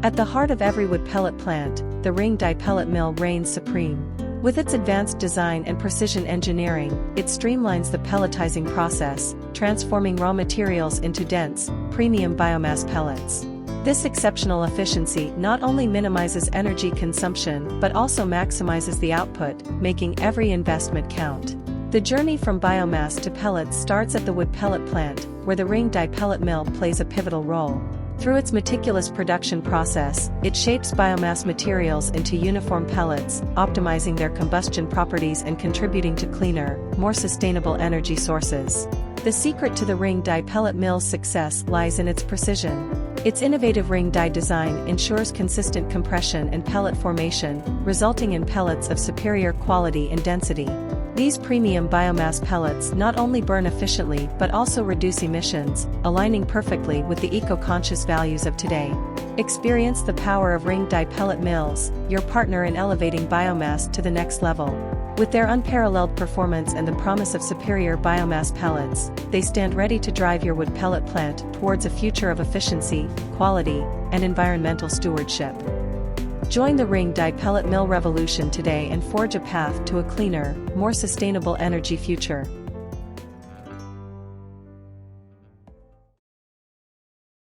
At the heart of every wood pellet plant, the Ring Die Pellet Mill reigns supreme. With its advanced design and precision engineering, it streamlines the pelletizing process, transforming raw materials into dense, premium biomass pellets. This exceptional efficiency not only minimizes energy consumption but also maximizes the output, making every investment count. The journey from biomass to pellets starts at the wood pellet plant, where the Ring Die Pellet Mill plays a pivotal role. Through its meticulous production process, it shapes biomass materials into uniform pellets, optimizing their combustion properties and contributing to cleaner, more sustainable energy sources. The secret to the Ring Die Pellet Mill's success lies in its precision. Its innovative ring die design ensures consistent compression and pellet formation, resulting in pellets of superior quality and density. These premium biomass pellets not only burn efficiently but also reduce emissions, aligning perfectly with the eco-conscious values of today. Experience the power of Ring Die Pellet Mills, your partner in elevating biomass to the next level. With their unparalleled performance and the promise of superior biomass pellets, they stand ready to drive your wood pellet plant towards a future of efficiency, quality, and environmental stewardship. Join the Ring Die Pellet Mill revolution today and forge a path to a cleaner, more sustainable energy future.